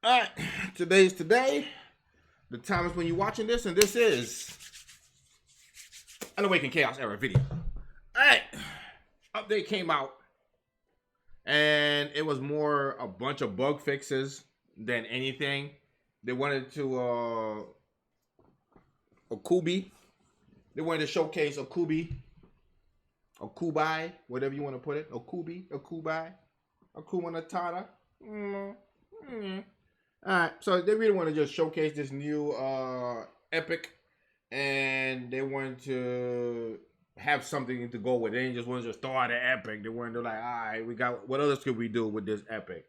All right, today's today. The time is when you're watching this, and this is an Awaken Chaos Era video. All right, update came out, and it was more a bunch of bug fixes than anything. They wanted to Okubi. They wanted to showcase Okubi, Okubi, whatever you want to put it. Okubi, Akubi, Akuma Matata. Alright, so they really want to just showcase this new epic, and they wanted to have something to go with. They didn't just want to just throw out an epic. They wanted to like, alright, we got what else could we do with this epic?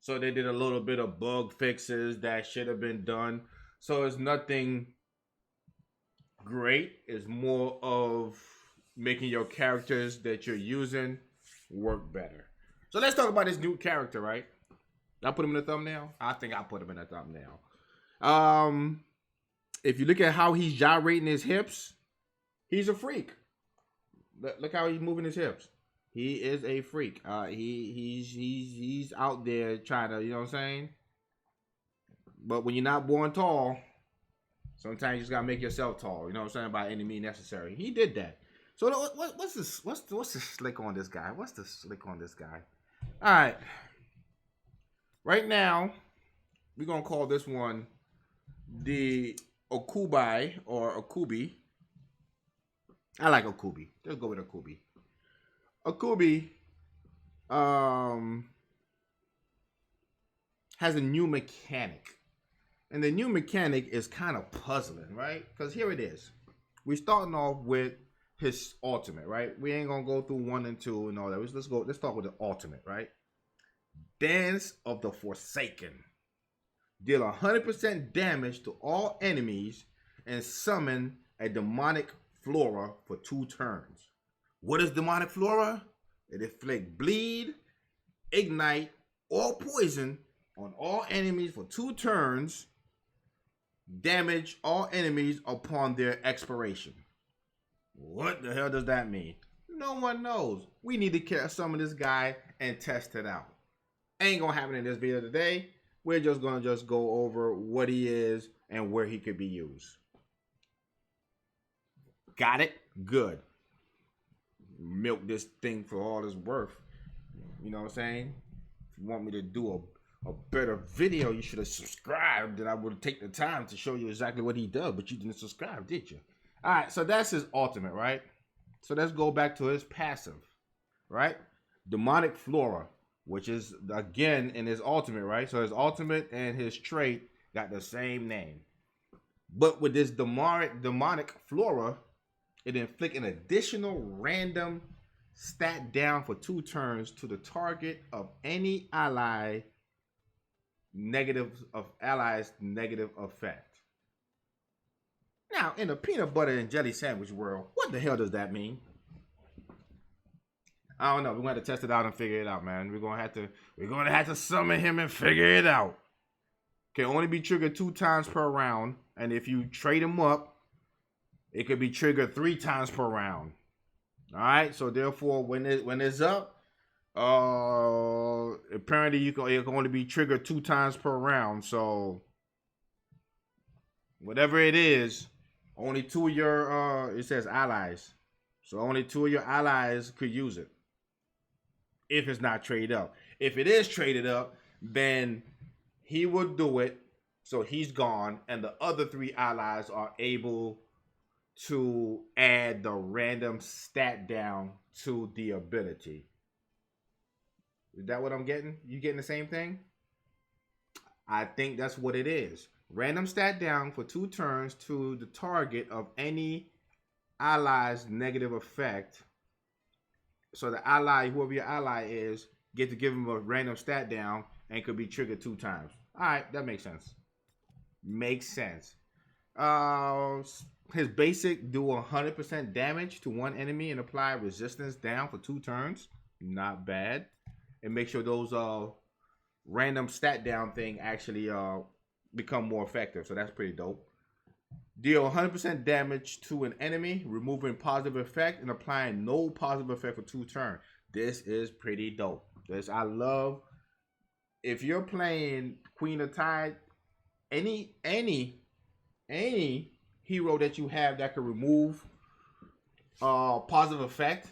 So they did a little bit of bug fixes that should have been done. So it's nothing great. It's more of making your characters that you're using work better. So let's talk about this new character, right? I put him in the thumbnail. I think I put him in the thumbnail. If you look at how he's gyrating his hips, he's a freak. Look how he's moving his hips. He is a freak. He's out there trying to, you know what I'm saying? But when you're not born tall, sometimes you just gotta make yourself tall. You know what I'm saying? By any means necessary. He did that. So what's this? What's the slick on this guy? What's the slick on this guy? All right. Right now, we're going to call this one the Okubi or Okubi. I like Okubi. Let's go with Okubi. Okubi has a new mechanic. And the new mechanic is kind of puzzling, right? Because here it is. We're starting off with his ultimate, right? We ain't going to go through 1 and 2 and all that. Let's start with the ultimate, right? Dance of the Forsaken. Deal 100% damage to all enemies and summon a demonic flora for 2 turns. What is demonic flora? It inflicts bleed, ignite, or poison on all enemies for 2 turns. Damage all enemies upon their expiration. What the hell does that mean? No one knows. We need to summon this guy and test it out. Ain't gonna happen in this video today. We're just gonna go over what he is and where he could be used. Got it? Good. Milk this thing for all it's worth. You know what I'm saying? If you want me to do a better video, you should have subscribed, and I would take the time to show you exactly what he does, but you didn't subscribe, did you? Alright, so that's his ultimate, right? So let's go back to his passive, right? Demonic Flora, which is, again, in his ultimate, right? So his ultimate and his trait got the same name. But with this demonic flora, it inflicts an additional random stat down for 2 turns to the target of any allies negative effect. Now, in the peanut butter and jelly sandwich world, what the hell does that mean? I don't know. We're gonna have to test it out and figure it out, man. We're gonna have to summon him and figure it out. Can only be triggered 2 times per round, and if you trade him up, it could be triggered 3 times per round. All right. So therefore, when it's up, apparently it can only be triggered 2 times per round. So whatever it is, only 2 of your it says allies. So only 2 of your allies could use it. If it's not traded up. If it is traded up, then he will do it. So he's gone. And the other 3 allies are able to add the random stat down to the ability. Is that what I'm getting? You getting the same thing? I think that's what it is. Random stat down for 2 turns to the target of any allies negative effect. So the ally, whoever your ally is, get to give him a random stat down and could be triggered 2 times. All right, that makes sense. Makes sense. His basic do 100% damage to 1 enemy and apply resistance down for 2 turns. Not bad. And make sure those random stat down thing actually become more effective. So that's pretty dope. Deal 100% damage to an enemy, removing positive effect and applying no positive effect for 2 turns. This is pretty dope. I love if you're playing Queen of Tide, any hero that you have that can remove positive effect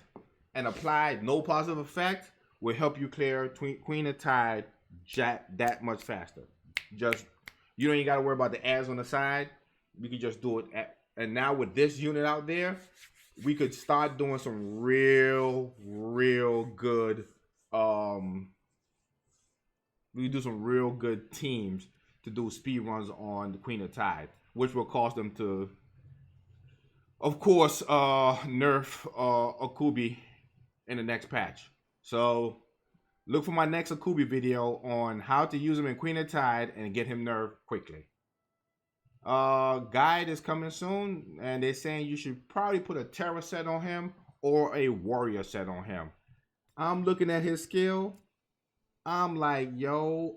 and apply no positive effect will help you clear Queen of Tide that much faster. Just you don't even got to worry about the ads on the side. We can just do it. And now with this unit out there, we could start doing some real good. We could do some real good teams to do speed runs on the Queen of Tide, which will cause them to, of course, nerf Okubi in the next patch. So look for my next Okubi video on how to use him in Queen of Tide and get him nerfed quickly. Guide is coming soon, and they're saying you should probably put a Terror set on him or a Warrior set on him. I'm looking at his skill. I'm like, yo,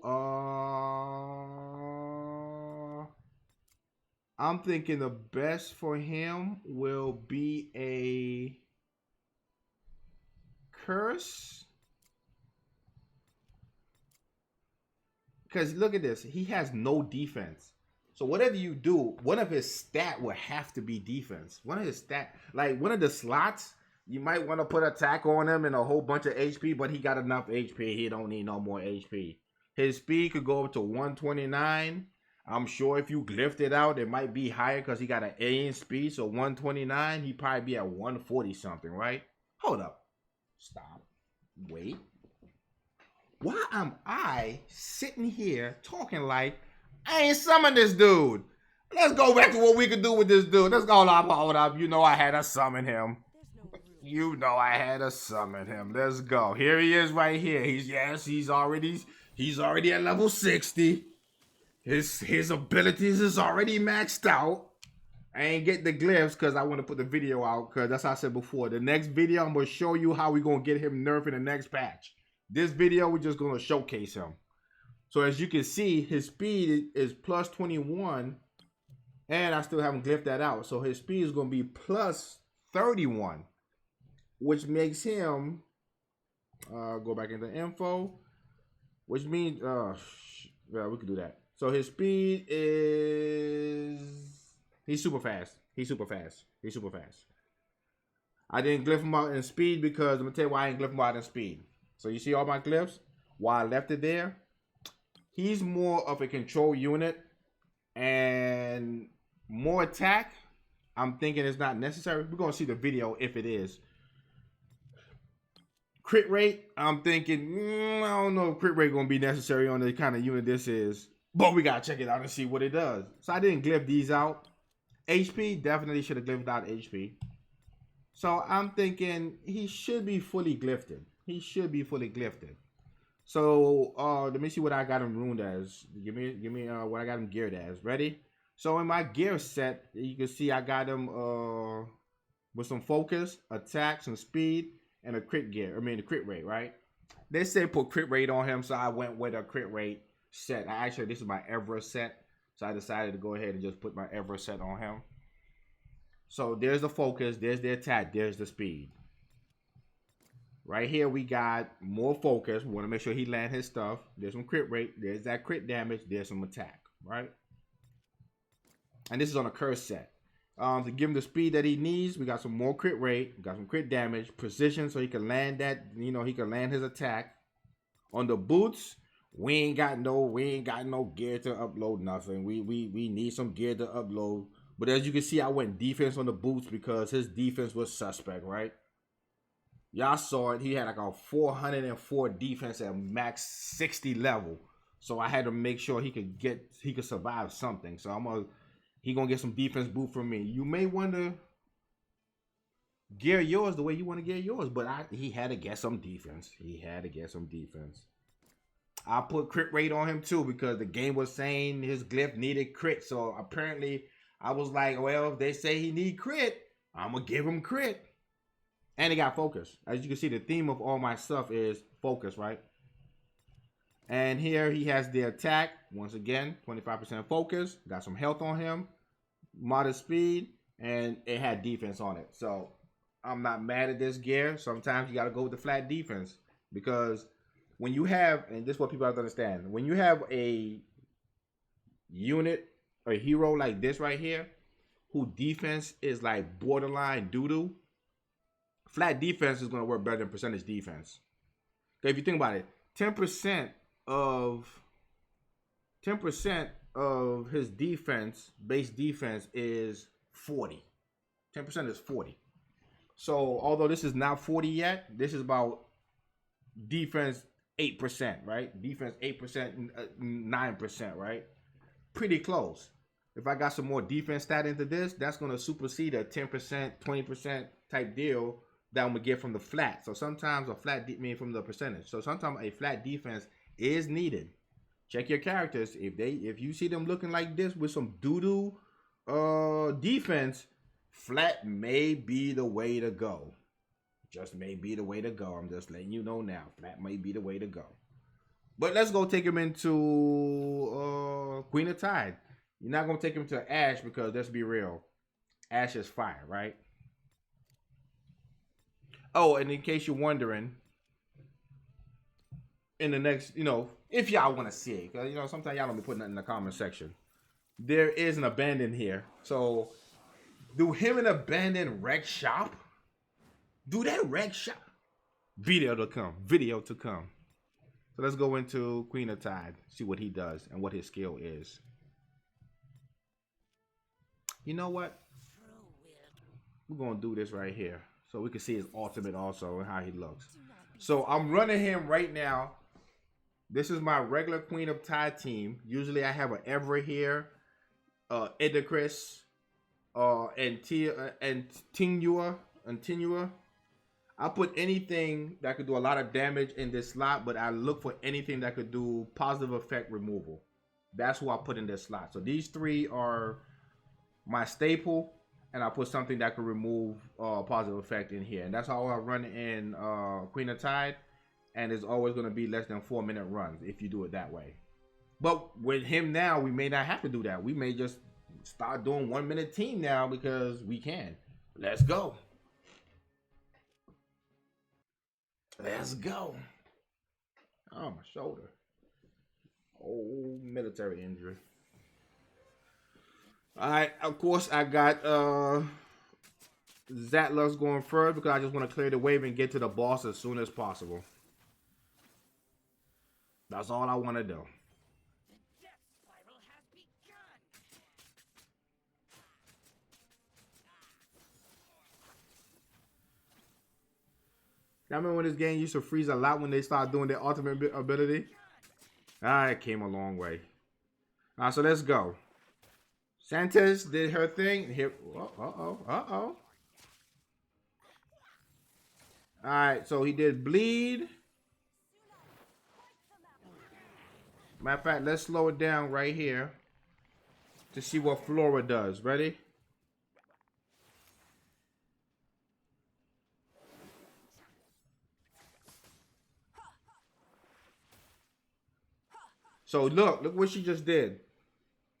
I'm thinking the best for him will be a curse. Because look at this. He has no defense. So whatever you do, one of his stat will have to be defense. One of his stat, like one of the slots, you might want to put attack on him and a whole bunch of HP, but he got enough HP. He don't need no more HP. His speed could go up to 129. I'm sure if you glyphed it out, it might be higher because he got an A in speed. So 129, he'd probably be at 140 something, right? Hold up. Stop. Wait. Why am I sitting here talking like I ain't summoned this dude? Let's go back to what we could do with this dude. Let's go. Hold up. You know I had to summon him. You know I had to summon him. Let's go. Here he is right here. He's already at level 60. His abilities is already maxed out. I ain't get the glyphs because I want to put the video out because that's how I said before. The next video, I'm going to show you how we're going to get him nerfed in the next patch. This video, we're just going to showcase him. So as you can see, his speed is plus 21. And I still haven't glyphed that out. So his speed is going to be plus 31. Which makes him, go back into info. Which means, yeah, we can do that. So his speed is, he's super fast. He's super fast. I didn't glyph him out in speed because, I'm going to tell you why I didn't glyph him out in speed. So you see all my glyphs? Why I left it there? He's more of a control unit and more attack. I'm thinking it's not necessary. We're going to see the video if it is. Crit rate, I'm thinking, I don't know if crit rate going to be necessary on the kind of unit this is. But we got to check it out and see what it does. So I didn't glyph these out. HP, definitely should have glyphed out HP. So I'm thinking he should be fully glyphed. So let me see what I got him ruined as. Give me what I got him geared as. Ready? So in my gear set, you can see I got him with some focus, attack, some speed, and a crit gear. The crit rate, right? They say put crit rate on him, so I went with a crit rate set. Actually, this is my Everest set, so I decided to go ahead and just put my Everest set on him. So there's the focus, there's the attack, there's the speed. Right here we got more focus. We want to make sure he land his stuff. There's some crit rate, there's that crit damage, there's some attack, right? And this is on a curse set. To give him the speed that he needs, we got some more crit rate, we got some crit damage, precision, so he can land that, he can land his attack. On the boots, we ain't got no gear to upload nothing. We need some gear to upload. But as you can see, I went defense on the boots because his defense was suspect, right? Y'all saw it. He had like a 404 defense at max 60 level. So I had to make sure he could survive something. So he gonna get some defense boot from me. You may want to gear yours the way you want to gear yours, but he had to get some defense. I put crit rate on him too because the game was saying his glyph needed crit. So apparently I was like, well, if they say he need crit, I'm gonna give him crit. And he got focus. As you can see, the theme of all my stuff is focus, right? And here he has the attack. Once again, 25% focus. Got some health on him. Modest speed. And it had defense on it. So I'm not mad at this gear. Sometimes you got to go with the flat defense. Because when you have, and this is what people have to understand, when you have a unit or a hero like this right here, who defense is like borderline doo-doo, flat defense is going to work better than percentage defense. Okay, if you think about it, 10% of 10% of his defense, base defense, is 40. 10% is 40. So although this is not 40 yet, this is about defense 8%, right? Defense 8%, 9%, right? Pretty close. If I got some more defense stat into this, that's going to supersede a 10%, 20% type deal that I'm going to get from the flat. So sometimes a flat, mean from the percentage. So sometimes a flat defense is needed. Check your characters. If you see them looking like this with some doo-doo defense, flat may be the way to go. Just may be the way to go. I'm just letting you know now. Flat may be the way to go. But let's go take him into Queen of Tide. You're not going to take him to Ash because, let's be real, Ash is fire, right? Oh, and in case you're wondering, in the next, if y'all want to see it, because, sometimes y'all don't be putting that in the comment section. There is an abandoned here. So, do him an abandoned wreck shop? Do that wreck shop? Video to come. So let's go into Queen of Tide, see what he does and what his skill is. You know what? We're going to do this right here so we can see his ultimate also and how he looks. So I'm running him right now. This is my regular Queen of Tide team. Usually I have an Ever here, Edicris, and Tinua. I put anything that could do a lot of damage in this slot, but I look for anything that could do positive effect removal. That's who I put in this slot. So these three are my staple, and I put something that could remove positive effect in here. And that's how I run in Queen of Tide, and it's always going to be less than 4-minute runs if you do it that way. But with him now, we may not have to do that. We may just start doing 1-minute team now because we can. Let's go. Let's go. Oh, my shoulder. Oh, military injury. All right, of course, I got Zatlux going first because I just want to clear the wave and get to the boss as soon as possible. That's all I want to do. I remember when this game used to freeze a lot when they started doing their ultimate ability. It came a long way. All right, so let's go. Santos did her thing. Here, uh-oh. All right, so he did bleed. Matter of fact, let's slow it down right here to see what Flora does. Ready? So look what she just did.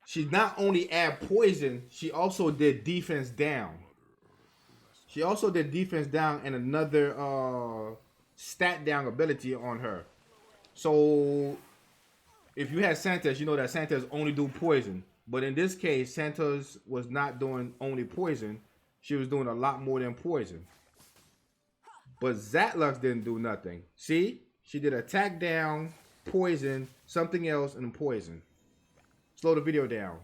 She not only add poison, she also did defense down. She also did defense down and another stat down ability on her. So if you had Santos, you know that Santos only do poison. But in this case, Santos was not doing only poison. She was doing a lot more than poison. But Zatlux didn't do nothing. See? She did attack down, poison, something else, and poison. Slow the video down.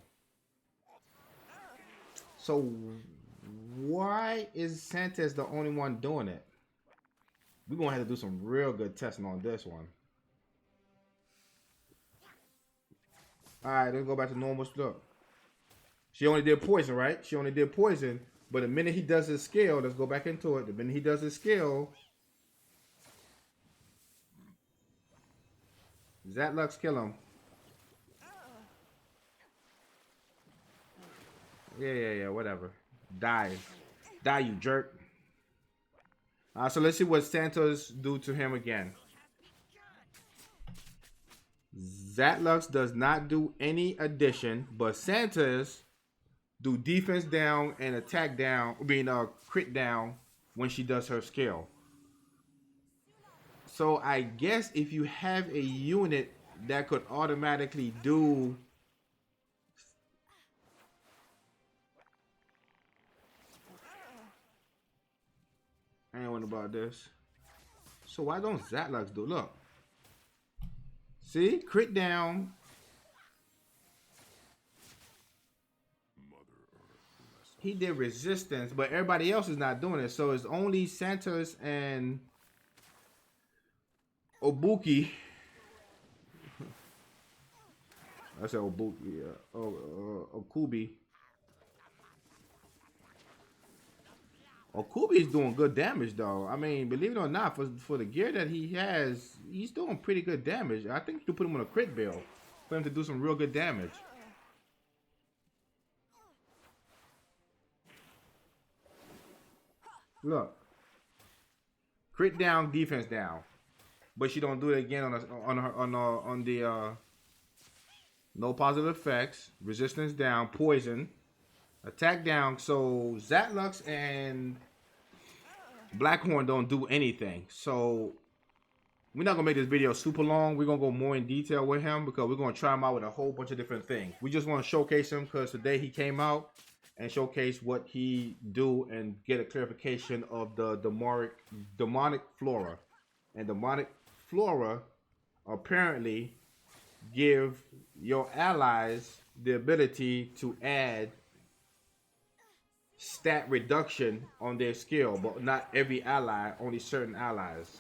So why is Santos the only one doing it? We're going to have to do some real good testing on this one. Alright, let's go back to normal stuff. She only did poison, right? She only did poison. But the minute he does his skill, let's go back into it. The minute he does his skill, Zatlux kill him. Yeah, whatever. Die, you jerk. So let's see what Santos do to him again. Zatlux does not do any addition, but Santos do defense down and attack down, crit down when she does her skill. So I guess if you have a unit that could automatically do, I ain't one about this. So why don't Zatlux do? Look, see, crit down. He did resistance, but everybody else is not doing it. So it's only Santos and Obuki. I said Obuki. Okubi. Okubi is doing good damage though. I mean, believe it or not, for the gear that he has, he's doing pretty good damage. I think you put him on a crit build for him to do some real good damage. Look, crit down, defense down, but she don't do it again on the no positive effects, resistance down, poison, attack down. So Zatlux and Blackhorn don't do anything. So we're not gonna make this video super long. We're gonna go more in detail with him because we're gonna try him out with a whole bunch of different things. We just want to showcase him because today he came out and showcase what he do and get a clarification of the demonic flora. And demonic flora apparently give your allies the ability to add stat reduction on their skill, but not every ally, only certain allies.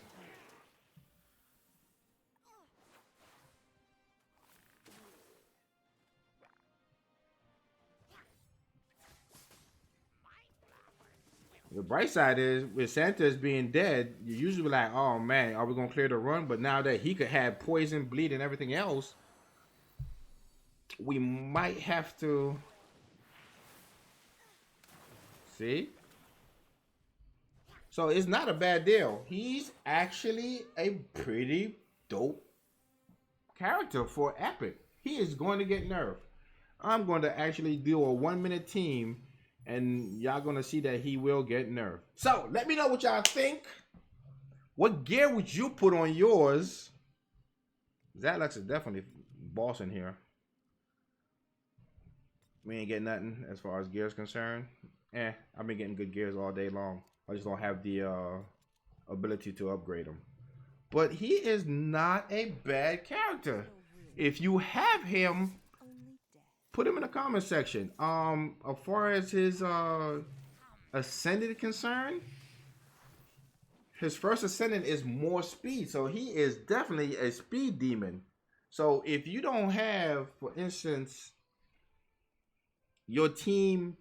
The bright side is, with Santos being dead, you usually like, oh man, are we gonna clear the run? But now that he could have poison, bleed, and everything else, we might have to see. So it's not a bad deal. He's actually a pretty dope character for Epic. He is going to get nerfed. I'm going to actually do a 1-minute team, and y'all gonna see that he will get nerfed. So let me know what y'all think. What gear would you put on yours? Zatlux is definitely bossing here. We ain't getting nothing as far as gears concerned. I've been getting good gears all day long. I just don't have the ability to upgrade them. But he is not a bad character. If you have him, put him in the comment section. As far as his ascendant concerned, his first ascendant is more speed, so he is definitely a speed demon. So if you don't have, for instance, your team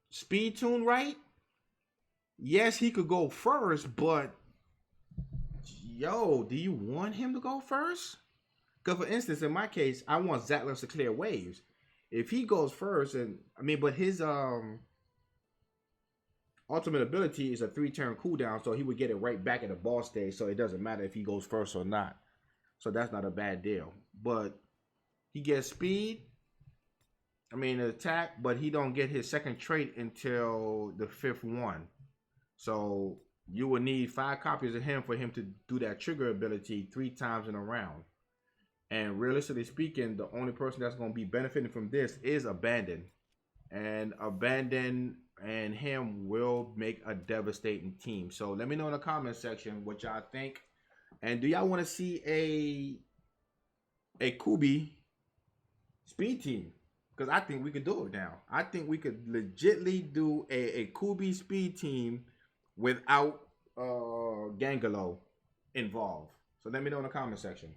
speed tune right, yes, he could go first, but yo, do you want him to go first? Because for instance, in my case, I want Zatlux to clear waves. If he goes first, and I mean, but his ultimate ability is a 3-turn cooldown, so he would get it right back at the boss stage, so it doesn't matter if he goes first or not. So that's not a bad deal. But he gets speed, I mean attack, but he don't get his second trait until the 5th one. So you will need 5 copies of him for him to do that trigger ability 3 times in a round. And realistically speaking, the only person that's going to be benefiting from this is Abandon. And Abandon and him will make a devastating team. So let me know in the comment section what y'all think. And do y'all want to see a Okubi speed team? Because I think we could do it now. I think we could legitly do a Okubi speed team without Gangalo involved. So let me know in the comment section.